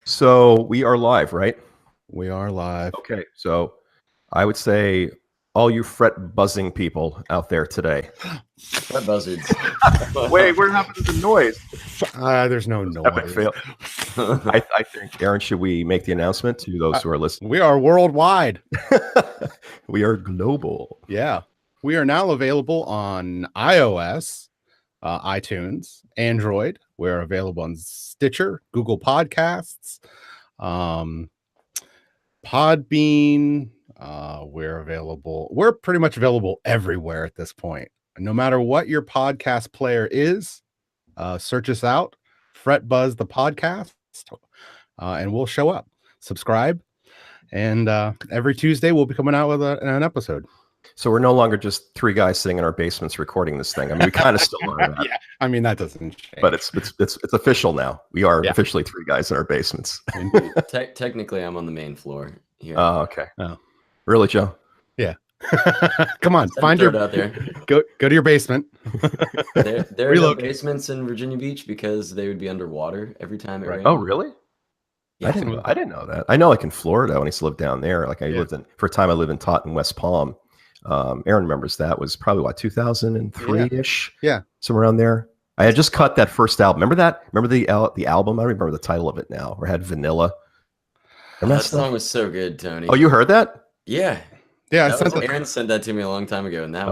So we are live, right? We are live. Okay. So I would say all you fret buzzing people out there today. Fret buzzards. Wait, where happened to the noise? There's no Epic noise. fail. I think, Aaron, should we make the announcement to those who are listening? We are worldwide. We are global. Yeah. We are now available on iOS, iTunes, Android. We're available on Stitcher, Google Podcasts, Podbean. We're available. We're pretty much available everywhere at this point. No matter what your podcast player is, search us out, Fret Buzz the podcast, and we'll show up. Subscribe, and every Tuesday we'll be coming out with an episode. So we're no longer just three guys sitting in our basements recording this thing. I mean, we kind of still are that. Yeah, I mean that doesn't change. But it's official now. We are officially three guys in our basements. Technically, I'm on the main floor here. Oh, okay. Oh. Really, Joe? Yeah. Come on, find your out there. Go to your basement. There are no basements in Virginia Beach because they would be underwater every time it rained. Oh, really? Yeah, I didn't know that. I know, like in Florida, when I used to live down there, like for a time I lived in Taunton, West Palm. Aaron remembers that was probably what 2003-ish. Yeah, somewhere around there. I had just cut that first album. Remember that? Remember the album? I don't remember the title of it now. Or had Vanilla. That song was so good, Tony. Oh, you heard that? Yeah. Yeah, Aaron sent that to me a long time ago, and that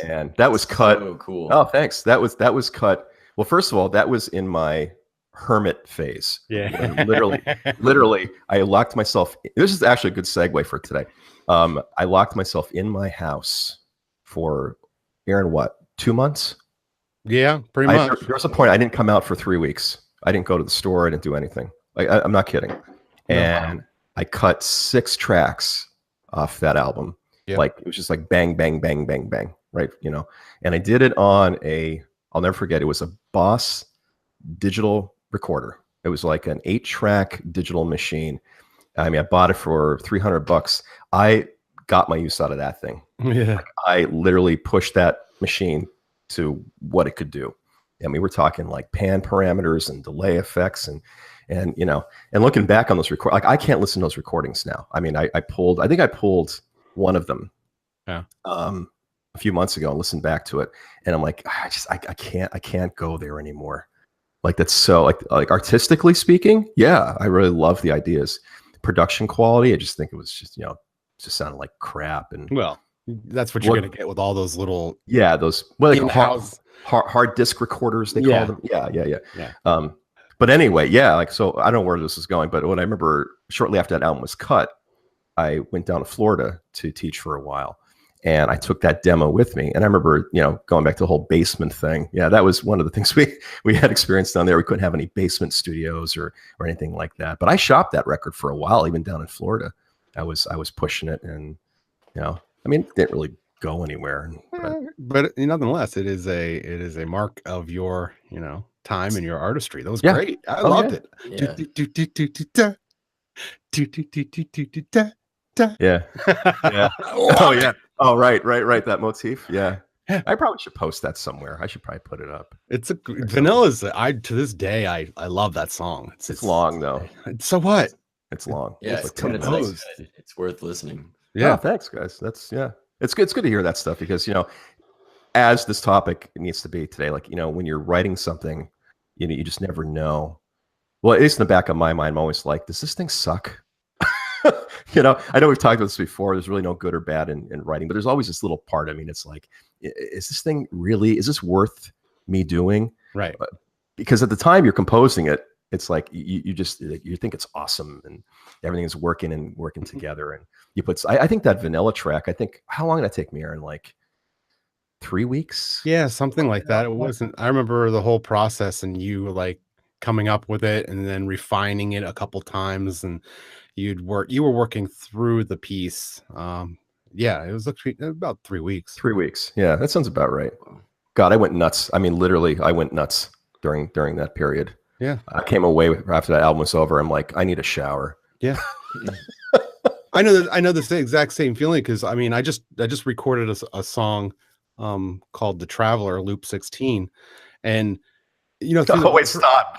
man, that was cut. So cool. Oh, thanks. That was cut. Well, first of all, that was in my hermit phase. Yeah, literally, I locked myself. This is actually a good segue for today. I locked myself in my house for, Aaron, what, 2 months? Yeah, pretty much. There was a point I didn't come out for 3 weeks. I didn't go to the store. I didn't do anything. I'm not kidding. And I cut 6 tracks off that album. Yep. Like it was just like bang, bang, bang, bang, bang, right? You know, and I did it on I'll never forget. It was a Boss digital recorder. It was like an 8-track digital machine. I mean, I bought it for $300. I got my use out of that thing. Yeah, like, I literally pushed that machine to what it could do. I mean, we're talking like pan parameters and delay effects and you know, and looking back on those like I can't listen to those recordings now. I mean, I think I pulled one of them a few months ago and listened back to it, and I'm like, I can't go there anymore. Like that's so like artistically speaking, yeah, I really love the ideas. Production quality, I just think it was just, you know, just sounded like crap. And well, that's what you're gonna get with all those little those hard disk recorders they call them. Yeah. But anyway, like, so I don't know where this is going, but when I remember shortly after that album was cut, I went down to Florida to teach for a while, and I took that demo with me. And I remember, you know, going back to the whole basement thing. Yeah, that was one of the things we had experienced down there. We couldn't have any basement studios or anything like that. But I shopped that record for a while, even down in Florida. I was pushing it, and you know, I mean, it didn't really go anywhere. But nonetheless, it is a mark of your, you know, time and your artistry. That was great. I loved it. Yeah. Oh yeah. Oh right. That motif. Yeah. I probably should post that somewhere. I should probably put it up. It's Vanilla's. To this day, I love that song. It's long though. So what? It's long. Yeah, it's worth listening. Yeah. Oh, thanks, guys. It's good to hear that stuff, because, you know, as this topic needs to be today, like, you know, when you're writing something, you know, you just never know. Well, at least in the back of my mind, I'm always like, does this thing suck? You know, I know we've talked about this before. There's really no good or bad in writing, but there's always this little part. I mean, it's like, is this worth me doing? Right. Because at the time you're composing it, it's like you think it's awesome and everything is working together. And you put, I think that Vanilla track, how long did that take me, Aaron? Like 3 weeks? Yeah, something like that. It wasn't, I remember the whole process, and you like coming up with it and then refining it a couple times, and you were working through the piece. Yeah, it was about 3 weeks. 3 weeks. Yeah, that sounds about right. God, I went nuts. I mean, literally, I went nuts during that period. Yeah, I came away after that album was over. I'm like, I need a shower. Yeah. I know the exact same feeling, because I mean, I just recorded a song called The Traveler, Loop 16, and you know, wait, stop.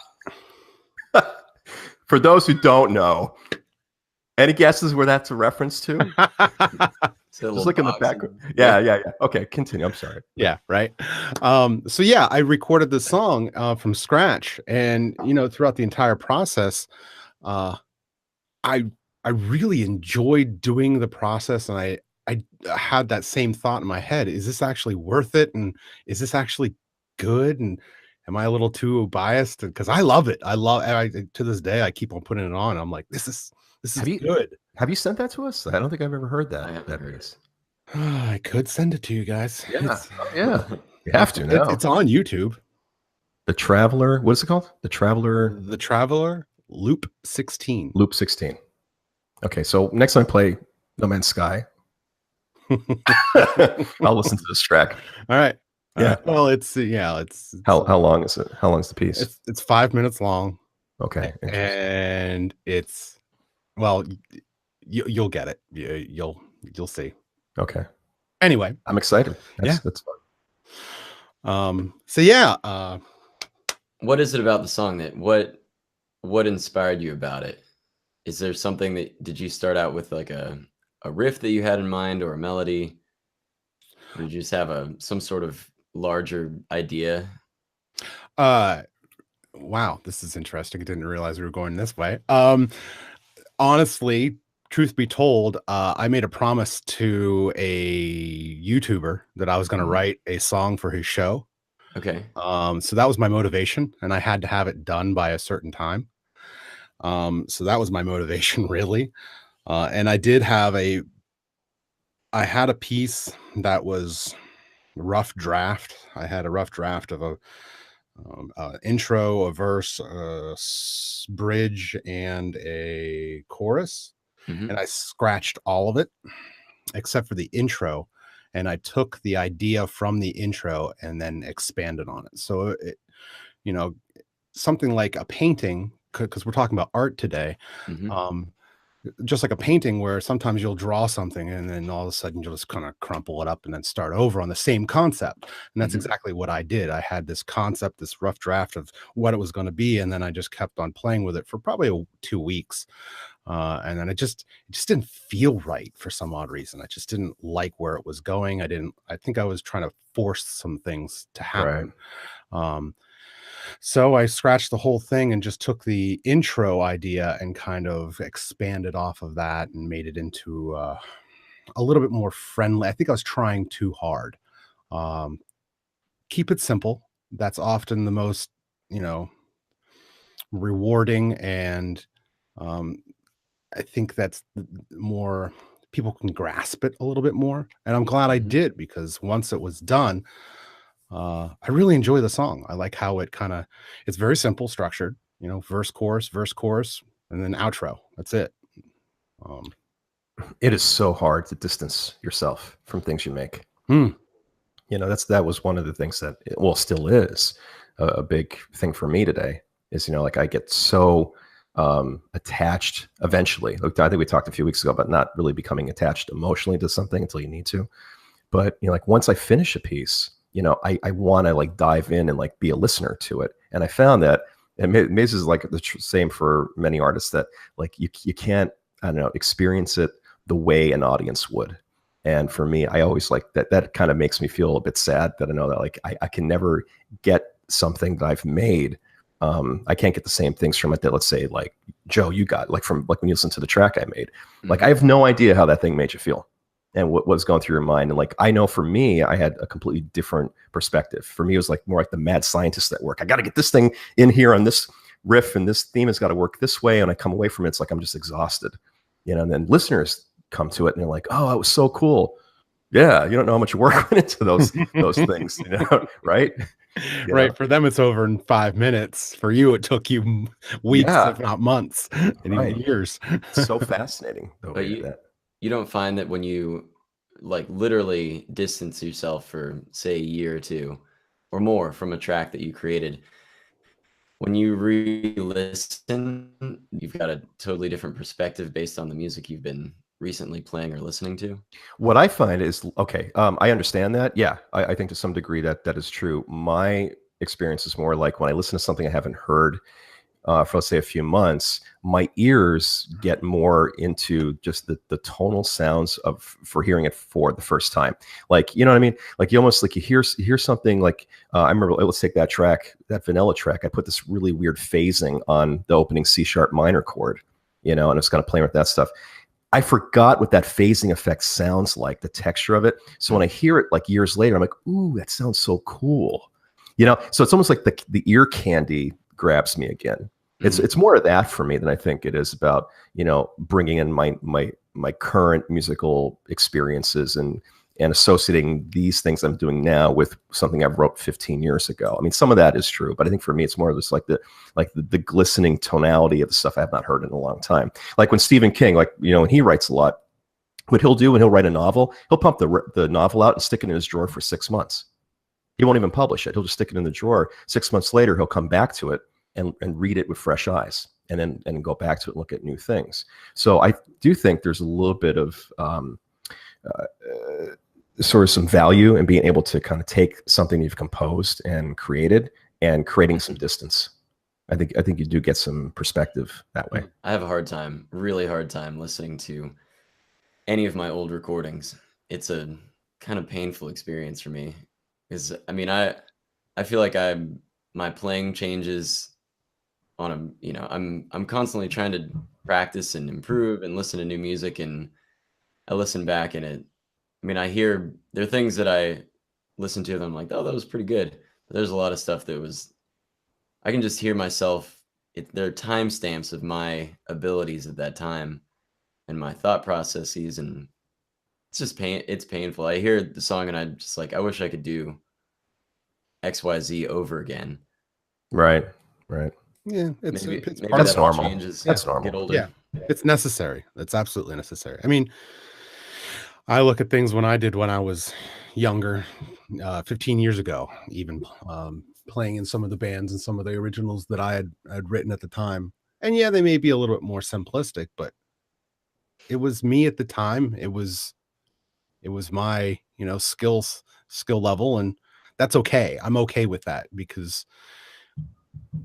For those who don't know, any guesses where that's a reference to? Just look in the back. Yeah. Okay, continue. I'm sorry. Yeah, right. So yeah, I recorded the song from scratch, and throughout the entire process, I really enjoyed doing the process, and I had that same thought in my head: is this actually worth it? And is this actually good? And am I a little too biased? Because I love it. To this day, I keep on putting it on. I'm like, this is good. Have you sent that to us? I don't think I've ever heard that. I haven't heard it. I could send it to you guys. Yeah. You have to now. It's on YouTube. The Traveler. What is it called? The Traveler Loop 16. Loop 16. Okay, so next time I play No Man's Sky, I'll listen to this track. All right. Yeah. Well, it's how long is it? How long is the piece? It's 5 minutes long. Okay. And it's you'll get it. You'll see. Okay. Anyway, I'm excited. That's fun. So yeah. What is it about the song that what inspired you about it? Is there something did you start out with like a riff that you had in mind or a melody? Or did you just have some sort of larger idea? Wow, this is interesting. I didn't realize we were going this way. Honestly, truth be told, I made a promise to a YouTuber that I was going to write a song for his show. Okay. So that was my motivation, and I had to have it done by a certain time. So that was my motivation, really. And I had a piece that was rough draft. I had a rough draft of a intro, a verse, a bridge, and a chorus. Mm-hmm. And I scratched all of it except for the intro. And I took the idea from the intro and then expanded on it. So, something like a painting, because we're talking about art today. Mm-hmm. Just like a painting where sometimes you'll draw something and then all of a sudden you'll just kind of crumple it up and then start over on the same concept. And that's exactly what I did. I had this concept, this rough draft of what it was going to be. And then I just kept on playing with it for probably 2 weeks. And then it just didn't feel right for some odd reason. I just didn't like where it was going. I think I was trying to force some things to happen. Right. So I scratched the whole thing and just took the intro idea and kind of expanded off of that and made it into a little bit more friendly. I think I was trying too hard. Keep it simple. That's often the most, rewarding. And I think that's more people can grasp it a little bit more. And I'm glad I did, because once it was done, I really enjoy the song. I like how it's very simple structured, verse, chorus, and then outro. That's it. It is so hard to distance yourself from things you make. That was one of the things that, still is a big thing for me today is, I get so attached eventually. Look, I think we talked a few weeks ago about not really becoming attached emotionally to something until you need to. But, once I finish a piece, I want to dive in and be a listener to it. And I found that, and Muses is the same for many artists, that you can't, experience it the way an audience would. And for me, I always that kind of makes me feel a bit sad that I know that I can never get something that I've made. I can't get the same things from it that, let's say, Joe, you got from when you listen to the track I made. I have no idea how that thing made you feel and what was going through your mind. And I know for me, I had a completely different perspective. For me, it was more like the mad scientist at work. I got to get this thing in here on this riff, and this theme has got to work this way. And I come away from it, it's I'm just exhausted, and then listeners come to it and they're like, oh, that was so cool. Yeah. You don't know how much work went into those things, right? Right. For them, it's over in 5 minutes. For you, it took you weeks, if not months, and even years. It's so fascinating. But you don't find that when you literally distance yourself for, say, a year or two or more from a track that you created, when you re-listen, you've got a totally different perspective based on the music you've been recently playing or listening to? What I find is, I understand that. Yeah, I think to some degree that is true. My experience is more when I listen to something I haven't heard for let's say a few months, my ears get more into just the tonal sounds for hearing it for the first time. Like, you know what I mean? Like you almost like you hear something like, I remember, let's take that track, that vanilla track. I put this really weird phasing on the opening C sharp minor chord, you know, and it's kind of playing with that stuff. I forgot what that phasing effect sounds like, the texture of it. So when I hear it like years later, I'm like, ooh, that sounds so cool. You know, so it's almost like the ear candy grabs me again. It's more of that for me than I think it is about, you know, bringing in my current musical experiences and associating these things I'm doing now with something I wrote 15 years ago. I mean, some of that is true, but I think for me, it's more just like the glistening tonality of the stuff I have not heard in a long time. Like when Stephen King, like, you know, when he writes a lot, what he'll do when he'll write a novel, he'll pump the novel out and stick it in his drawer for 6 months. He won't even publish it. He'll just stick it in the drawer. 6 months later, he'll come back to it and read it with fresh eyes, and then go back to it and look at new things. So I do think there's a little bit of sort of some value in being able to kind of take something you've composed and created and creating some distance. I think you do get some perspective that way. I have a hard time, really hard time listening to any of my old recordings. It's a kind of painful experience for me, because I mean, I feel like my playing changes on a, you know, I'm constantly trying to practice and improve and listen to new music, and I listen back and I mean, there are things that I listen to and I'm like, oh, that was pretty good. But there's a lot of stuff that I can just hear myself. There are timestamps of my abilities at that time and my thought processes, and it's just it's painful. I hear the song and I'm just like, I wish I could do XYZ over again. Right. Yeah, maybe that's normal. Changes, that's normal. Get older. Yeah, it's necessary. It's absolutely necessary. I mean, I look at things when I was younger, 15 years ago, even playing in some of the bands and some of the originals that I had written at the time. And yeah, they may be a little bit more simplistic, but it was me at the time. It was my, you know, skill level, and that's okay. I'm okay with that because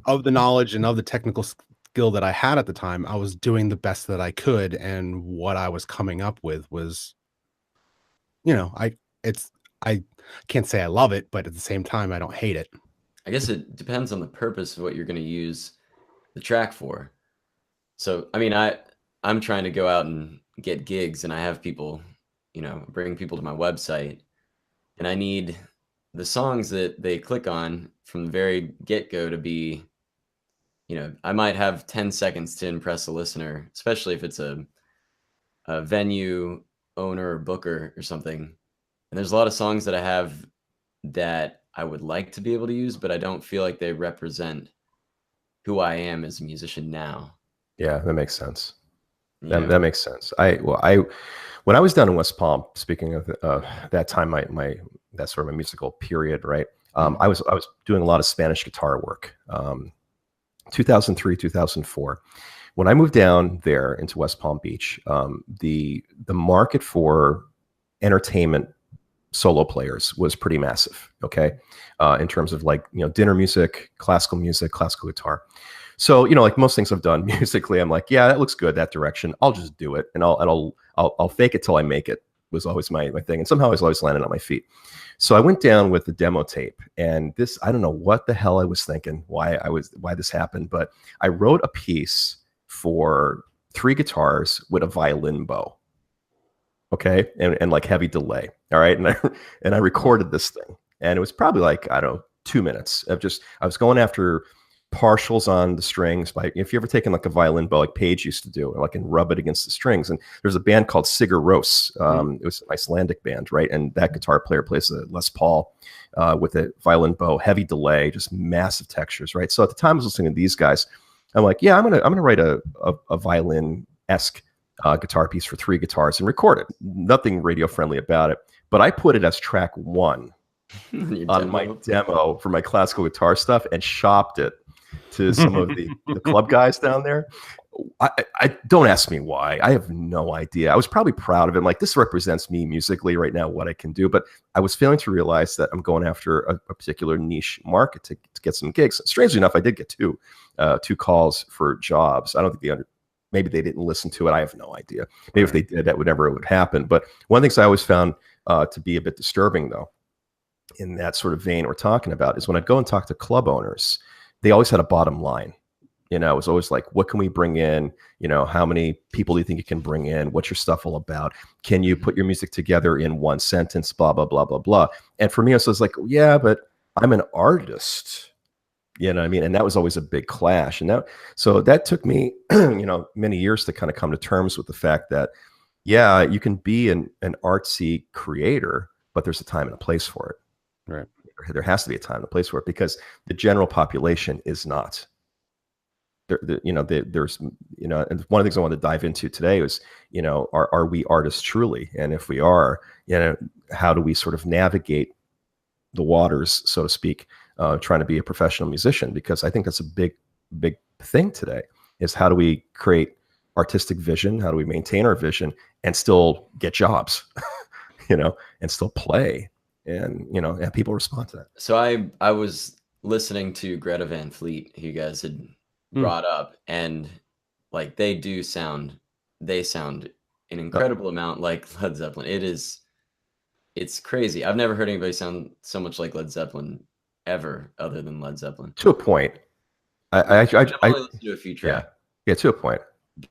of the knowledge and of the technical skill that I had at the time. I was doing the best that I could, and what I was coming up with was, you know, I can't say I love it, but at the same time, I don't hate it. I guess it depends on the purpose of what you're going to use the track for. So, I mean, I'm trying to go out and get gigs, and I have people, you know, bring people to my website, and I need the songs that they click on from the very get-go to be, you know, I might have 10 seconds to impress a listener, especially if it's a venue owner or booker or something. And there's a lot of songs that I have that I would like to be able to use, but I don't feel like they represent who I am as a musician now. Yeah, that makes sense. That makes sense. When I was down in West Palm, speaking of that time, that sort of a musical period, right? I was doing a lot of Spanish guitar work. 2003, 2004. When I moved down there into West Palm Beach, the market for entertainment solo players was pretty massive. Okay, in terms of like, you know, dinner music, classical guitar. So, you know, like most things I've done musically, I'm like, yeah, that looks good, that direction. I'll just do it, and I'll fake it till I make it. Was always my thing, and somehow I was always landing on my feet. So I went down with the demo tape, and this, I don't know what the hell I was thinking, why this happened, but I wrote a piece for 3 guitars with a violin bow. Okay, and like heavy delay. All right, and I recorded this thing, and it was probably like, I don't know, 2 minutes of just, I was going after partials on the strings. By, if you ever taken like a violin bow like Page used to do, like, and rub it against the strings. And there's a band called Sigur Rós. It was an Icelandic band, right? And that guitar player plays a Les Paul with a violin bow, heavy delay, just massive textures, right? So at the time I was listening to these guys, I'm like, yeah, I'm gonna write a violin-esque guitar piece for 3 guitars and record it. Nothing radio friendly about it, but I put it as track 1 on my demo for my classical guitar stuff and shopped it to some of the club guys down there. I don't ask me why. I have no idea. I was probably proud of it. Like, this represents me musically right now, what I can do. But I was failing to realize that I'm going after a particular niche market to get some gigs. Strangely enough, I did get two calls for jobs. I don't think maybe they didn't listen to it. I have no idea. Maybe if they did, that would happen. But one of the things I always found to be a bit disturbing, though, in that sort of vein we're talking about, is when I'd go and talk to club owners, they always had a bottom line. It was always like, what can we bring in? How many people do you think you can bring in? What's your stuff all about? Can you put your music together in one sentence? Blah, blah, blah, blah, blah. And for me, it was like, yeah, but I'm an artist. You know what I mean? And that was always a big clash. And so that took me, many years to kind of come to terms with the fact that, yeah, you can be an artsy creator, but there's a time and a place for it. Right. There has to be a time and a place for it, because the general population is not. There's, and one of the things I wanted to dive into today was, are we artists truly? And if we are, how do we sort of navigate the waters, so to speak, trying to be a professional musician? Because I think that's a big, big thing today, is how do we create artistic vision? How do we maintain our vision and still get jobs, and still play, and, and people respond to that. So I was listening to Greta Van Fleet, who you guys had brought up, and like they sound an incredible amount like Led Zeppelin. It's crazy. I've never heard anybody sound so much like Led Zeppelin ever, other than Led Zeppelin. To a point. I only listened to a few tracks. Yeah, to a point.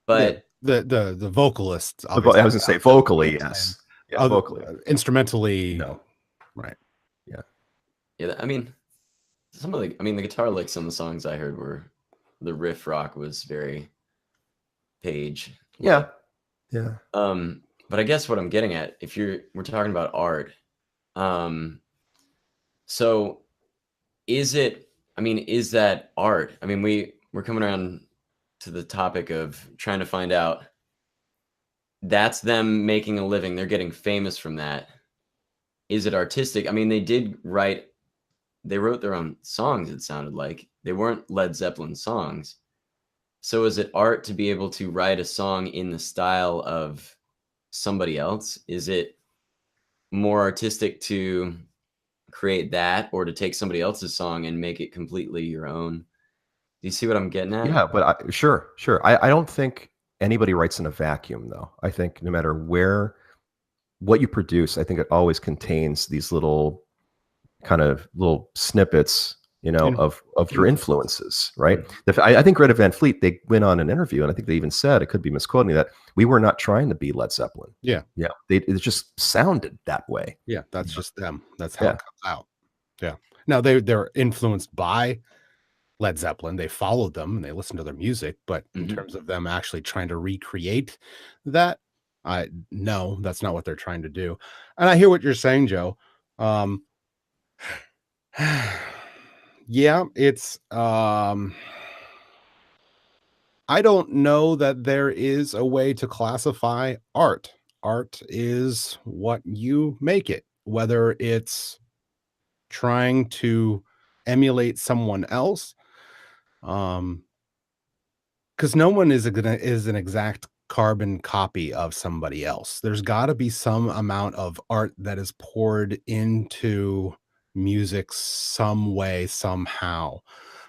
But the vocalists, I was gonna say vocally, yes. Yeah, vocally. Instrumentally, no. Right. Yeah, I mean, the guitar licks on the songs I heard were, the riff rock was very Page. Yeah. But I guess what I'm getting at, we're talking about art. So is that art? I mean, we're coming around to the topic of trying to find out, that's them making a living. They're getting famous from that. Is it artistic? I mean, they wrote their own songs, it sounded like. They weren't Led Zeppelin songs. So is it art to be able to write a song in the style of somebody else? Is it more artistic to create that, or to take somebody else's song and make it completely your own? Do you see what I'm getting at? Yeah, but sure. I don't think anybody writes in a vacuum, though. I think no matter what you produce, I think it always contains these little snippets, of your influences, right? I think Greta Van Fleet, they went on an interview, and I think they even said, it could be misquoting, that we were not trying to be Led Zeppelin. Yeah. It just sounded that way. Yeah, that's just them. That's how it comes out. Yeah. Now they're influenced by Led Zeppelin. They followed them and they listened to their music, but in terms of them actually trying to recreate that, no, that's not what they're trying to do. And I hear what you're saying, Joe. Yeah, it's I don't know that there is a way to classify art. Art is what you make it, whether it's trying to emulate someone else, because no one is an exact carbon copy of somebody else. There's got to be some amount of art that is poured into music some way, somehow,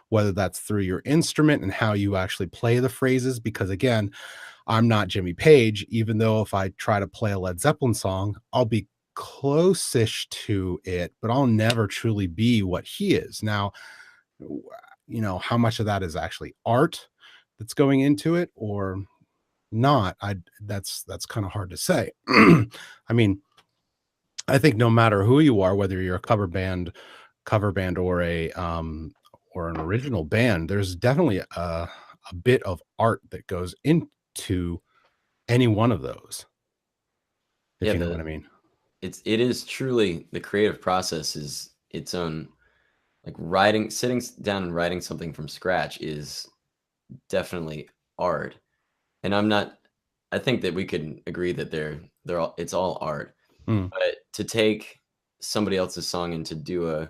whether that's through your instrument and how you actually play the phrases. Because again, I'm not Jimmy Page, even though if I try to play a Led Zeppelin song, I'll be close-ish to it, but I'll never truly be what he is. Now, how much of that is actually art that's going into it or not, that's kind of hard to say. I mean, I think no matter who you are, whether you're a cover band or an original band, there's definitely a bit of art that goes into any one of those. If you know what I mean. It is truly, the creative process is its own, like sitting down and writing something from scratch is definitely art. And I think that we could agree that it's all art. But to take somebody else's song and to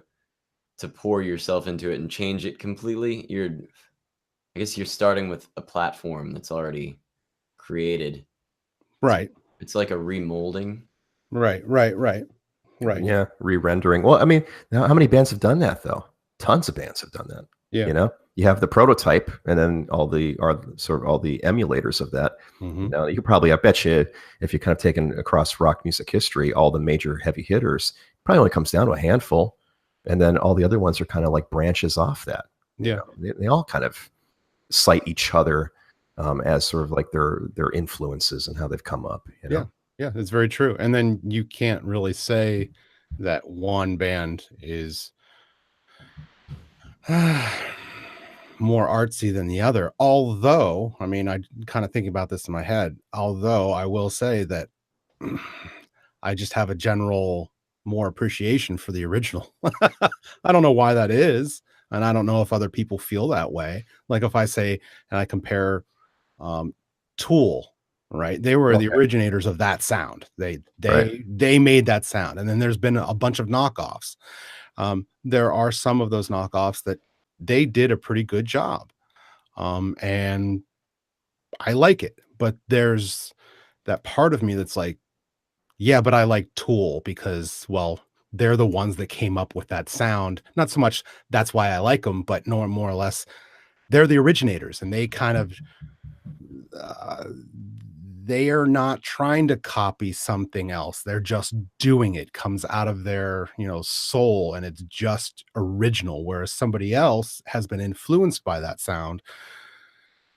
pour yourself into it and change it completely, guess you're starting with a platform that's already created. Right. It's like a remolding. Right. Yeah, re-rendering. Well, I mean, now how many bands have done that though? Tons of bands have done that. Yeah. You know, you have the prototype, and then all the emulators of that. Mm-hmm. You know, you could probably, I bet you, if you kind of taken across rock music history, all the major heavy hitters, probably only comes down to a handful, and then all the other ones are kind of like branches off that. Yeah, you know, they all kind of cite each other as sort of like their influences and how they've come up. You know? Yeah, it's very true. And then you can't really say that one band is more artsy than the other. Although, I mean, I kind of think about this in my head. Although I will say that I just have a general more appreciation for the original. I don't know why that is, and I don't know if other people feel that way. Like if I say and I compare Tool, right? They were the originators of that sound. They made that sound, and then there's been a bunch of knockoffs. There are some of those knockoffs that they did a pretty good job, and I like it. But there's that part of me that's like, yeah, but I like Tool because, well, they're the ones that came up with that sound. Not so much that's why I like them, but more or less, they're the originators, and they kind of they are not trying to copy something else. They're just doing it. Comes out of their, soul, and it's just original. Whereas somebody else has been influenced by that sound.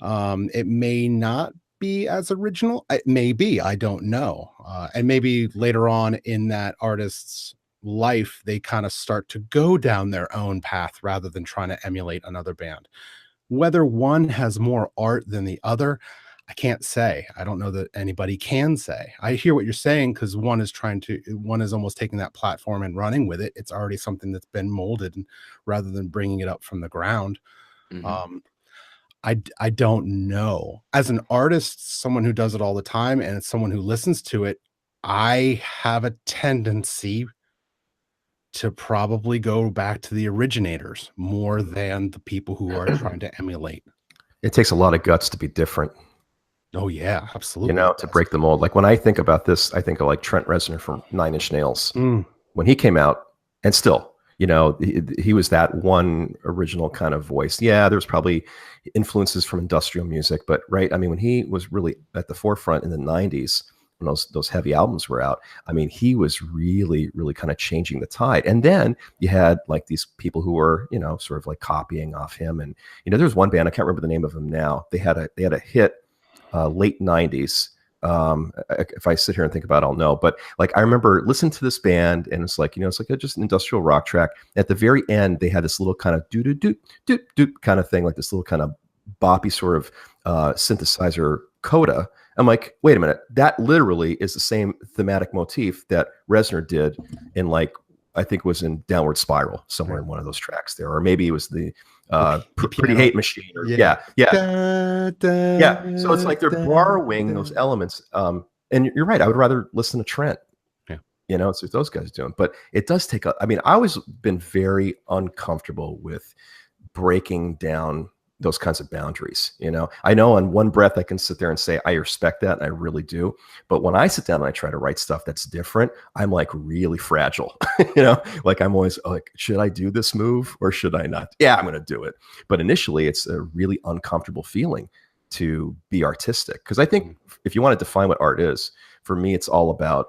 It may not be as original. It may be, I don't know. And maybe later on in that artist's life, they kind of start to go down their own path rather than trying to emulate another band. Whether one has more art than the other, I can't say. I don't know that anybody can say. I hear what you're saying because one is almost taking that platform and running with it. It's already something that's been molded, rather than bringing it up from the ground. Mm-hmm. I don't know. As an artist, someone who does it all the time, and it's someone who listens to it, I have a tendency to probably go back to the originators more than the people who are trying to emulate. It takes a lot of guts to be different. Oh yeah, absolutely. To break the mold. Like when I think about this, I think of like Trent Reznor from 9 Inch Nails. When he came out, and still, he was that one original kind of voice. Yeah, there's probably influences from industrial music, but right, I mean, when he was really at the forefront in the 90s, when those heavy albums were out, I mean, he was really, really kind of changing the tide. And then you had like these people who were, sort of like copying off him. And there's one band, I can't remember the name of them now. They had a hit late 90s. If I sit here and think about it, I'll know. But like I remember listening to this band, and it's like, it's like just an industrial rock track. At the very end, they had this little kind of doo doo doo doo doo kind of thing, like this little kind of boppy sort of synthesizer coda. I'm like, wait a minute, that literally is the same thematic motif that Reznor did in like, I think it was in Downward Spiral, somewhere in one of those tracks there, or maybe it was the Pretty Hate Machine. Or, yeah. So it's like they're borrowing those elements. And you're right. I would rather listen to Trent. Yeah. It's what those guys are doing. But it does take I always been very uncomfortable with breaking down those kinds of boundaries. I know on one breath I can sit there and say I respect that, and I really do, but when I sit down and I try to write stuff that's different, I'm like really fragile. Like I'm always like, should I do this move or should I not? Yeah, I'm going to do it. But initially it's a really uncomfortable feeling to be artistic, because I think if you want to define what art is, for me it's all about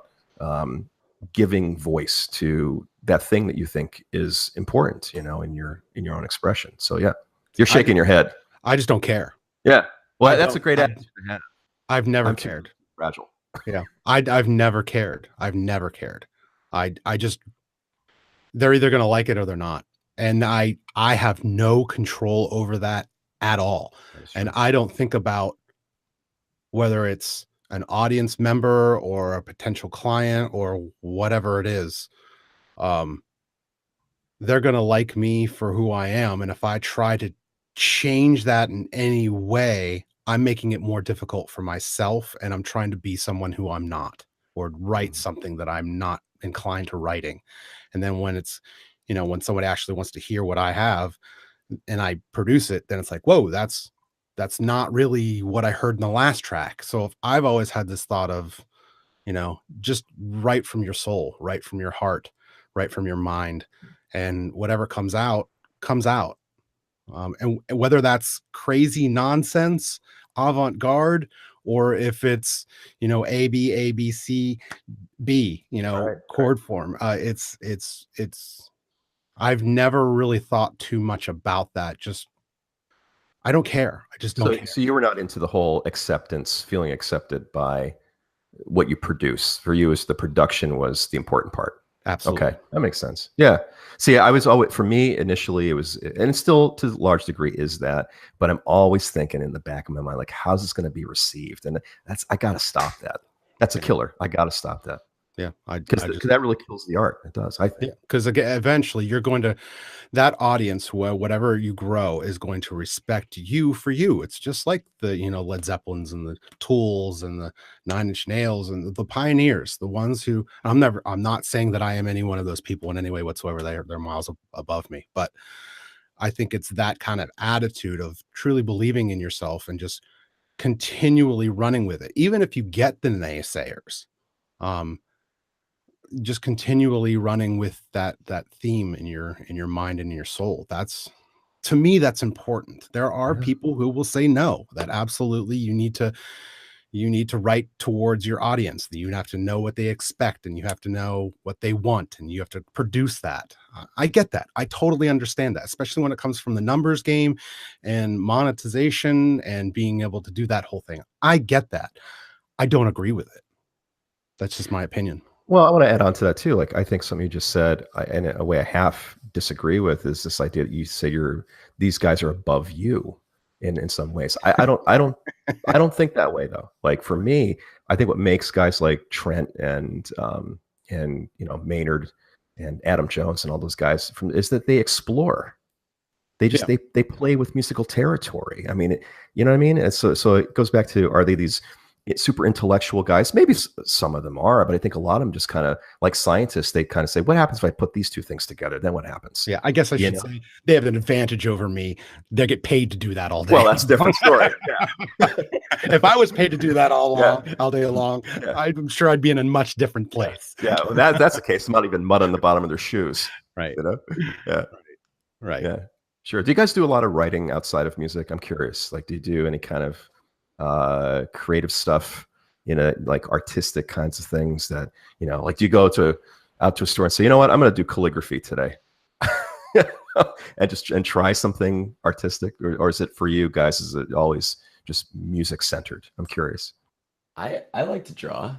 giving voice to that thing that you think is important, in your own expression. So yeah. You're shaking your head. I just don't care. Yeah. Well, that's a great attitude to have. I've never cared. Fragile. Yeah. I've never cared. I just, they're either going to like it or they're not. And I have no control over that at all. And I don't think about whether it's an audience member or a potential client or whatever it is. They're going to like me for who I am. And if I try to change that in any way, I'm making it more difficult for myself, and I'm trying to be someone who I'm not, or write something that I'm not inclined to writing. And then when it's, when somebody actually wants to hear what I have and I produce it, then it's like, whoa, that's that's not really what I heard in the last track. So if I've always had this thought of, just write from your soul, write from your heart, write from your mind, and whatever comes out, comes out. And whether that's crazy nonsense, avant-garde, or if it's, A, B, A, B, C, B, chord form. It's I've never really thought too much about that. Just, I don't care. I just don't care. So you were not into the whole acceptance, feeling accepted by what you produce. For you, is the production was the important part. Absolutely. Okay, that makes sense. Yeah. See, I was always, for me initially it was, and it still to a large degree is that, but I'm always thinking in the back of my mind, like, how's this going to be received? And I got to stop that. That's a killer. I got to stop that. Yeah, because that really kills the art. It does. I think. Because eventually you're going to, that audience, whatever you grow, is going to respect you for you. It's just like the Led Zeppelins and the Tools and the Nine Inch Nails and the pioneers, the ones who I'm not saying that I am any one of those people in any way whatsoever. They're miles above me, but I think it's that kind of attitude of truly believing in yourself and just continually running with it, even if you get the naysayers. Just continually running with that theme in your mind and in your soul. That's, to me, that's important. There are people who will say no, that absolutely you need to write towards your audience, that you have to know what they expect and you have to know what they want and you have to produce that. I get that. I totally understand that, especially when it comes from the numbers game and monetization and being able to do that whole thing. I get that. I don't agree with it. That's just my opinion. Well, I want to add on to that too. Like, I think something you just said, and in a way I half disagree with, is this idea that you say these guys are above you in some ways. I don't think that way though. Like, for me, I think what makes guys like Trent and Maynard and Adam Jones and all those guys is that they explore. They just they play with musical territory. I mean, you know what I mean? And so it goes back to, are they these super intellectual guys? Maybe some of them are, but I think a lot of them just kind of like scientists. They kind of say, what happens if I put these two things together? Then what happens? Yeah, I guess I should say they have an advantage over me. They get paid to do that all day. Well, that's a different story. Yeah. If I was paid to do that all day long, I'm sure I'd be in a much different place. Yeah, well, that's the case. Not even mud on the bottom of their shoes. Right. Yeah. Right. Yeah. Sure. Do you guys do a lot of writing outside of music? I'm curious. Like, do you do any kind of creative stuff, like artistic kinds of things that, like, do you go out to a store and say, you know what, I'm going to do calligraphy today and try something artistic, or is it for you guys, is it always just music centered? I'm curious. I like to draw.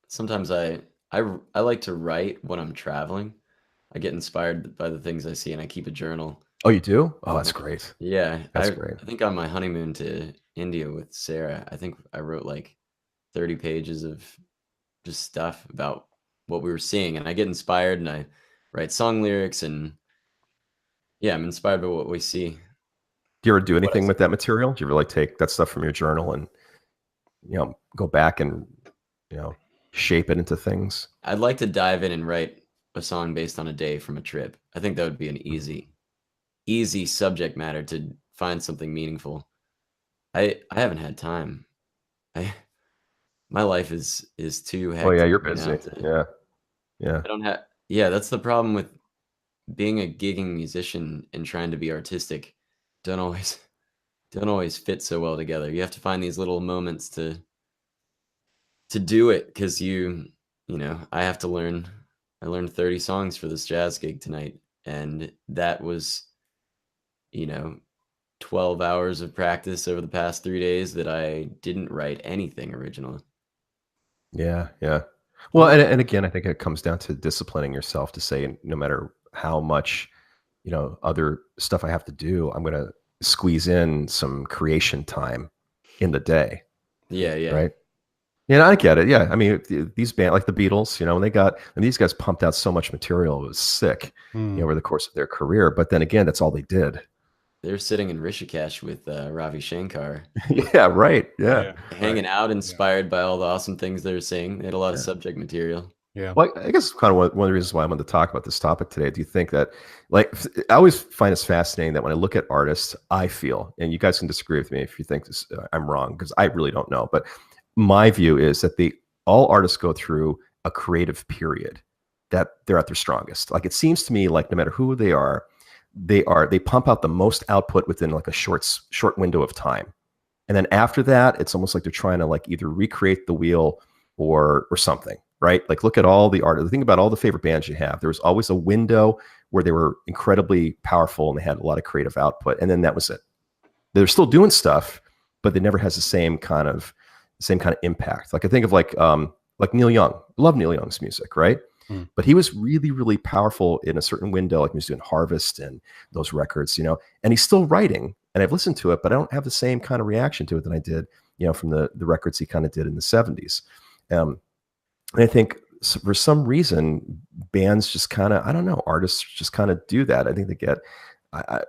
Sometimes I like to write when I'm traveling. I get inspired by the things I see and I keep a journal. Oh, you do? Oh, that's great. Yeah. That's great. I think on my honeymoon to India with Sarah, I think I wrote like 30 pages of just stuff about what we were seeing, and I get inspired and I write song lyrics, and I'm inspired by what we see. Do you ever do anything with that material? Do you ever like take that stuff from your journal and go back and shape it into things? I'd like to dive in and write a song based on a day from a trip. I think that would be an easy subject matter to find something meaningful. I haven't had time. My life is too hectic. Oh yeah, you're busy. Yeah. I don't have. Yeah, that's the problem with being a gigging musician and trying to be artistic. Don't always fit so well together. You have to find these little moments to do it, because I have to learn. I learned 30 songs for this jazz gig tonight, and that was 12 hours of practice over the past 3 days that I didn't write anything original. Yeah. Well, and again, I think it comes down to disciplining yourself to say, no matter how much, other stuff I have to do, I'm going to squeeze in some creation time in the day. Yeah. Right. I get it. Yeah. I mean, these bands like the Beatles, when these guys pumped out so much material, it was sick, over the course of their career. But then again, that's all they did. They're sitting in Rishikesh with Ravi Shankar. Yeah, right. Yeah. Hanging out, inspired by all the awesome things they're saying. They had a lot of subject material. Yeah. Well, I guess kind of one of the reasons why I wanted to talk about this topic today. Do you think that, like, I always find this fascinating that when I look at artists, I feel, and you guys can disagree with me if you think this, I'm wrong, because I really don't know. But my view is that all artists go through a creative period that they're at their strongest. Like, it seems to me like no matter who they pump out the most output within like a short window of time. And then after that, it's almost like they're trying to like either recreate the wheel or something, right? Like, look at all the art. Think about all the favorite bands you have. There was always a window where they were incredibly powerful and they had a lot of creative output, and then that was it. They're still doing stuff, but it never has the same kind of impact. Like, I think of like Neil Young. Love Neil Young's music, right? But he was really, really powerful in a certain window, like he was doing Harvest and those records, and he's still writing. And I've listened to it, but I don't have the same kind of reaction to it that I did, from the records he kind of did in the 70s. And I think for some reason, bands just kind of, I don't know, artists just kind of do that. I think they get,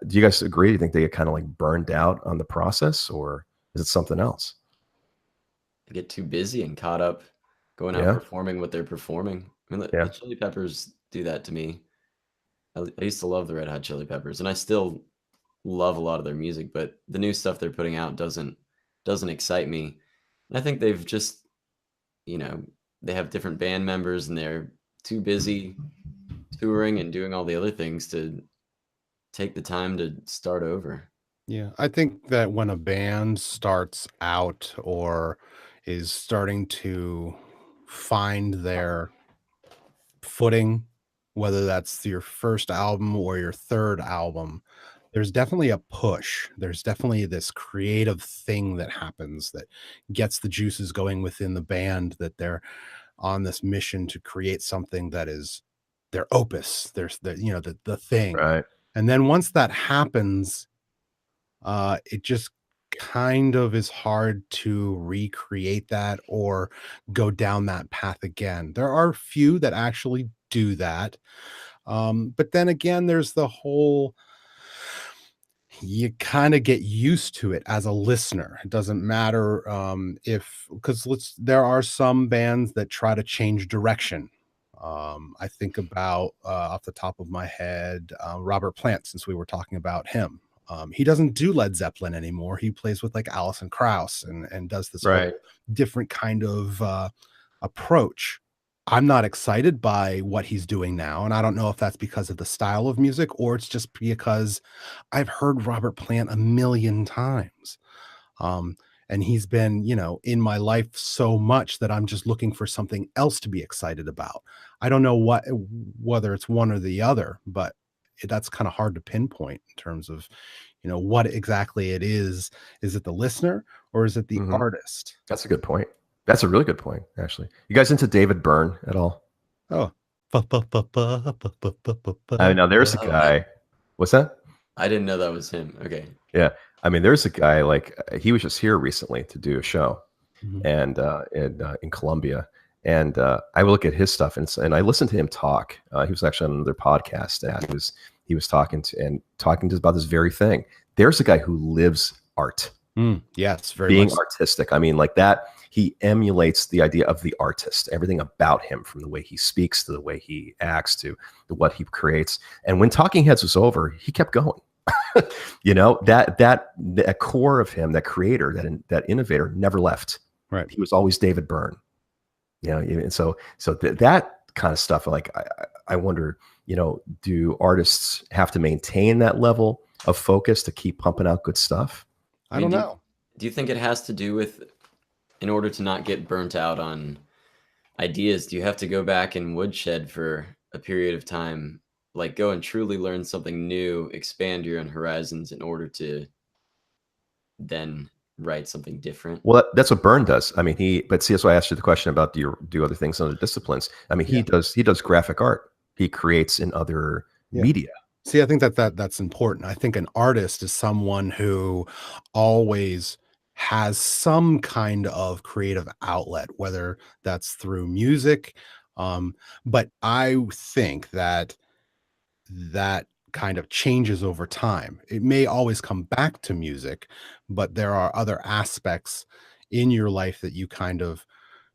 do you guys agree? Do you think they get kind of like burned out on the process, or is it something else? They get too busy and caught up going out performing what they're performing. I mean, the Chili Peppers do that to me. I used to love the Red Hot Chili Peppers, and I still love a lot of their music, but the new stuff they're putting out doesn't excite me. And I think they've just, they have different band members and they're too busy touring and doing all the other things to take the time to start over. Yeah, I think that when a band starts out or is starting to find their footing, whether that's your first album or your third album, there's definitely a push. There's definitely this creative thing that happens that gets the juices going within the band, that they're on this mission to create something that is their opus. There's the thing. Right. And then once that happens, it just kind of is hard to recreate that or go down that path again. There are a few that actually do that. But then again, there's the whole, you kind of get used to it as a listener. It doesn't matter because there are some bands that try to change direction. I think about off the top of my head, Robert Plant, since we were talking about him. He doesn't do Led Zeppelin anymore. He plays with like Alison Krauss and does this whole different kind of approach. I'm not excited by what he's doing now. And I don't know if that's because of the style of music or it's just because I've heard Robert Plant a million times. And he's been, in my life so much that I'm just looking for something else to be excited about. I don't know whether it's one or the other, but that's kind of hard to pinpoint in terms of, what exactly it is. Is it the listener or is it the artist? That's a good point. That's a really good point, actually. You guys into David Byrne at all? Oh. I know there's a guy. What's that? I didn't know that was him. Okay. Yeah. I mean, there's a guy, like, he was just here recently to do a show and in Colombia. And I would look at his stuff and I listened to him talk. He was actually on another podcast that he was talking to about this very thing. There's a guy who lives art. Yes, very being much artistic. I mean, like that, he emulates the idea of the artist, everything about him, from the way he speaks to the way he acts to what he creates. And when Talking Heads was over, he kept going. That core of him, that creator, that innovator, never left. Right. He was always David Byrne. And so that kind of stuff, like I wonder, do artists have to maintain that level of focus to keep pumping out good stuff? I don't know. Do you think it has to do with, in order to not get burnt out on ideas, do you have to go back and woodshed for a period of time, like go and truly learn something new, expand your own horizons in order to then write something different? Well, that's what Byrne does. I mean, but see, that's why I asked you the question about do you do other things in other disciplines? I mean, he does graphic art. He creates in other media. See, I think that's important. I think an artist is someone who always has some kind of creative outlet, whether that's through music. But I think that kind of changes over time. It may always come back to music, but there are other aspects in your life that you kind of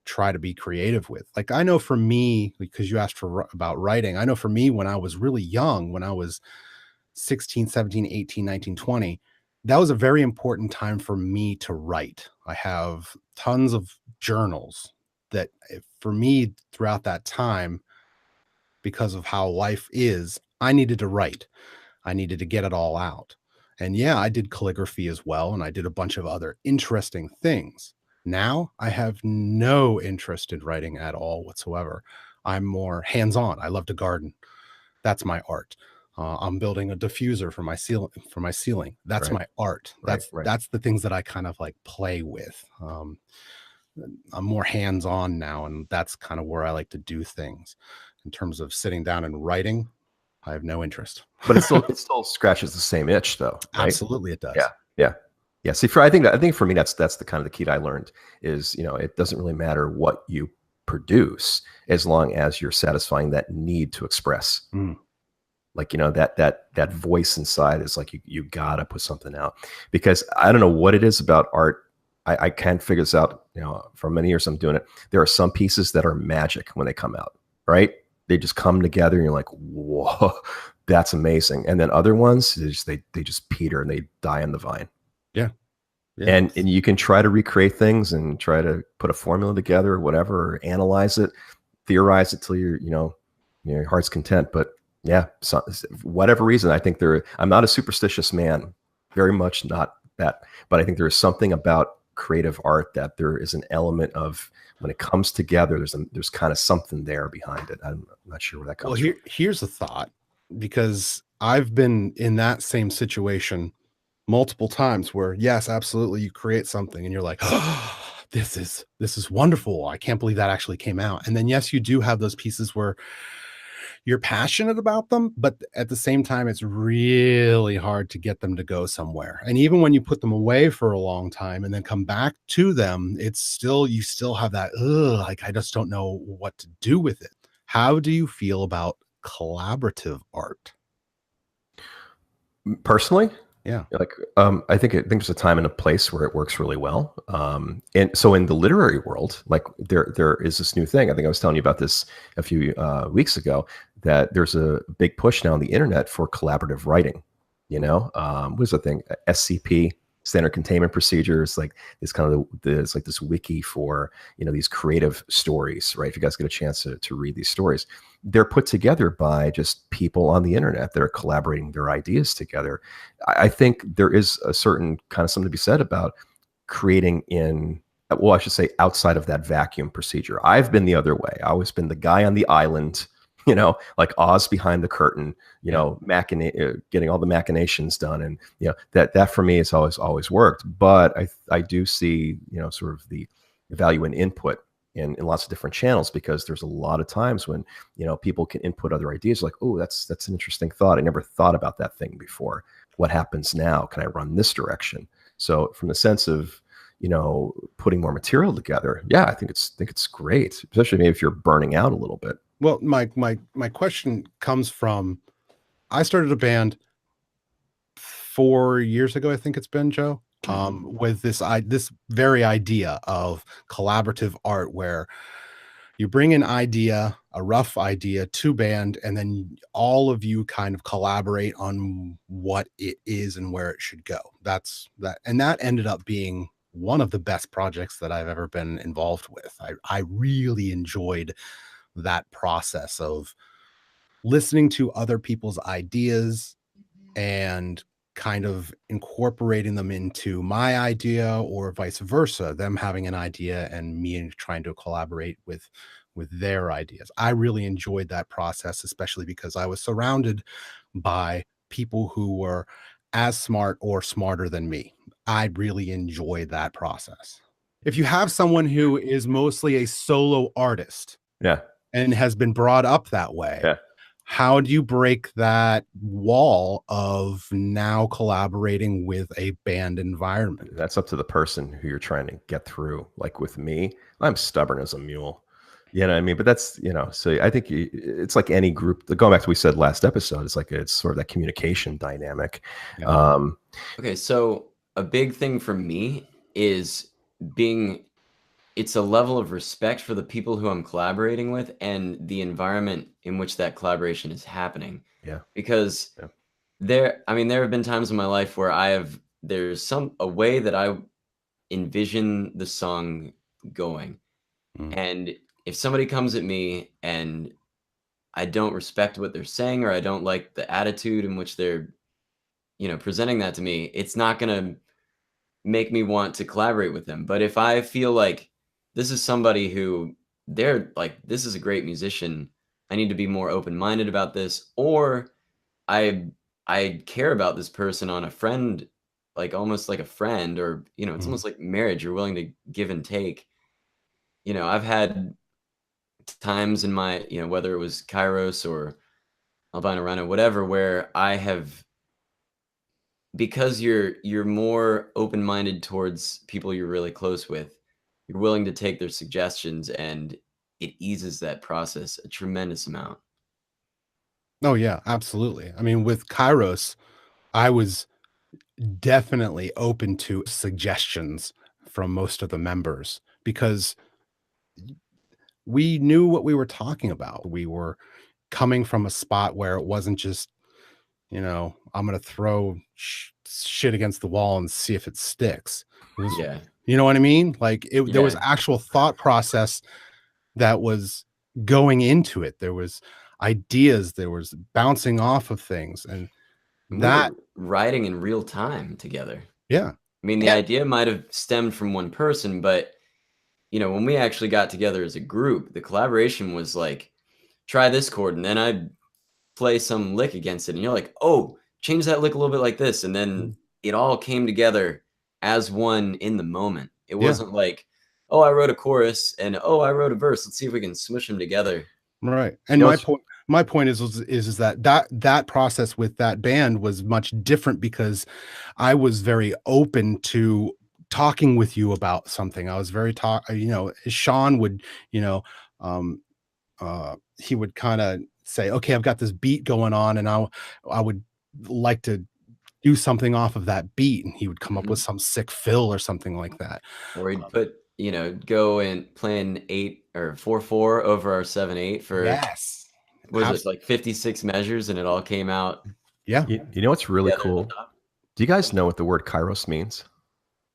try to be creative with. Like, I know for me, because you asked about writing, I know for me, when I was really young, when I was 16, 17, 18, 19, 20, that was a very important time for me to write. I have tons of journals that for me throughout that time, because of how life is, I needed to write. I needed to get it all out. And yeah, I did calligraphy as well. And I did a bunch of other interesting things. Now I have no interest in writing at all whatsoever. I'm more hands-on. I love to garden. That's my art. I'm building a diffuser for my ceiling. That's my art. That's the things that I kind of like play with. I'm more hands-on now, and that's kind of where I like to do things. In terms of sitting down and writing, I have no interest. But it still scratches the same itch, though. Right? Absolutely, it does. Yeah. See, I think for me, that's the kind of the key that I learned is, it doesn't really matter what you produce as long as you're satisfying that need to express. Like, that voice inside is like, you gotta put something out, because I don't know what it is about art. I can't figure this out. For many years I'm doing it. There are some pieces that are magic when they come out, right? They just come together and you're like, whoa, that's amazing. And then other ones, they just peter and they die on the vine. Yeah. And you can try to recreate things and try to put a formula together or whatever, or analyze it, theorize it till your heart's content. But yeah, so, whatever reason, I think I'm not a superstitious man, very much not that, but I think there is something about creative art that there is an element of, when it comes together, there's kind of something there behind it. I'm not sure where that comes from. Here's a thought, because I've been in that same situation multiple times where, yes, absolutely, you create something and you're like, oh, this is wonderful. I can't believe that actually came out. And then, yes, you do have those pieces where you're passionate about them, but at the same time, it's really hard to get them to go somewhere. And even when you put them away for a long time and then come back to them, you still have that, like, I just don't know what to do with it. How do you feel about collaborative art? Personally? Yeah. Like, I think there's a time and a place where it works really well. And so in the literary world, like there is this new thing. I think I was telling you about this a few weeks ago, that there's a big push now on the internet for collaborative writing. What is the thing? SCP, standard containment procedures, like it's kind of it's like this wiki for, these creative stories, right? If you guys get a chance to read these stories, they're put together by just people on the internet that are collaborating their ideas together. I think there is a certain kind of something to be said about creating I should say outside of that vacuum procedure. I've been the other way. I've always been the guy on the island, like Oz behind the curtain, getting all the machinations done. And, that for me has always worked. But I do see, sort of the value in input in lots of different channels, because there's a lot of times when, people can input other ideas like, oh, that's an interesting thought. I never thought about that thing before. What happens now? Can I run this direction? So from the sense of, putting more material together, yeah, I think it's great, especially maybe if you're burning out a little bit. Well, my question comes from, I started a band 4 years ago, I think it's been, Joe, with this very idea of collaborative art, where you bring an idea, a rough idea to band, and then all of you kind of collaborate on what it is and where it should go. And that ended up being one of the best projects that I've ever been involved with. I really enjoyed that process of listening to other people's ideas and kind of incorporating them into my idea, or vice versa, them having an idea and me trying to collaborate with their ideas. I really enjoyed that process, especially because I was surrounded by people who were as smart or smarter than me. I really enjoyed that process. If you have someone who is mostly a solo artist, yeah, and has been brought up that way, yeah, how do you break that wall of now collaborating with a band environment? That's up to the person who you're trying to get through. Like with me, I'm stubborn as a mule. You know what I mean? But that's, so I think it's like any group, going back to what we said last episode, it's sort of that communication dynamic. Okay. So a big thing for me is being it's a level of respect for the people who I'm collaborating with and the environment in which that collaboration is happening. Yeah. Because there have been times in my life where there's a way that I envision the song going. And if somebody comes at me and I don't respect what they're saying, or I don't like the attitude in which they're, presenting that to me, it's not going to make me want to collaborate with them. But if I feel like this is somebody who they're like, this is a great musician, I need to be more open-minded about this, or I care about this person on a friend, like almost like a friend, or it's almost like marriage. You're willing to give and take. I've had times in my, whether it was Kairos or Albino Rhino, whatever, where I have, because you're more open-minded towards people you're really close with, you're willing to take their suggestions, and it eases that process a tremendous amount. Oh yeah, absolutely. I mean, with Kairos, I was definitely open to suggestions from most of the members because we knew what we were talking about. We were coming from a spot where it wasn't just, I'm going to throw shit against the wall and see if it sticks. It was, you know what I mean? Like there was actual thought process that was going into it. There was ideas, there was bouncing off of things, and that we were writing in real time together. Yeah. I mean, the idea might have stemmed from one person, but when we actually got together as a group, the collaboration was like, try this chord, and then I'd play some lick against it, and you're like, oh, change that lick a little bit like this, and then it all came together as one in the moment. It wasn't like, oh, I wrote a chorus, and oh, I wrote a verse. Let's see if we can smush them together. Right. And my point is that process with that band was much different because I was very open to talking with you about something. I was very Sean would, he would kind of say, okay, I've got this beat going on, and I would like to do something off of that beat, and he would come up with some sick fill or something like that. Or he'd put, go and play an 8 or 4/4 over our 7/8 for was it like 56 measures, and it all came out. Yeah. You know what's really cool? Do you guys know what the word kairos means?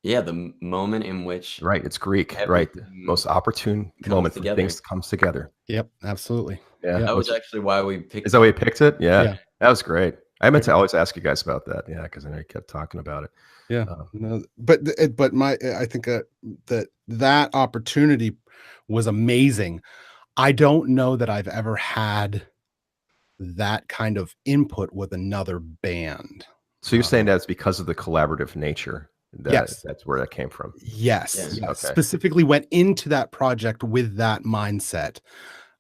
Yeah, the moment in which. Right, it's Greek, right? The most opportune moment for things comes together. Yep, absolutely. Yeah, that was actually why we picked. Is that why you picked it? Yeah, that was great. I meant to always ask you guys about that. Yeah, because I know you kept talking about it. Yeah, but I think that opportunity was amazing. I don't know that I've ever had that kind of input with another band. So you're saying that's because of the collaborative nature? Yes, that's where that came from. Yes. Okay. Specifically went into that project with that mindset.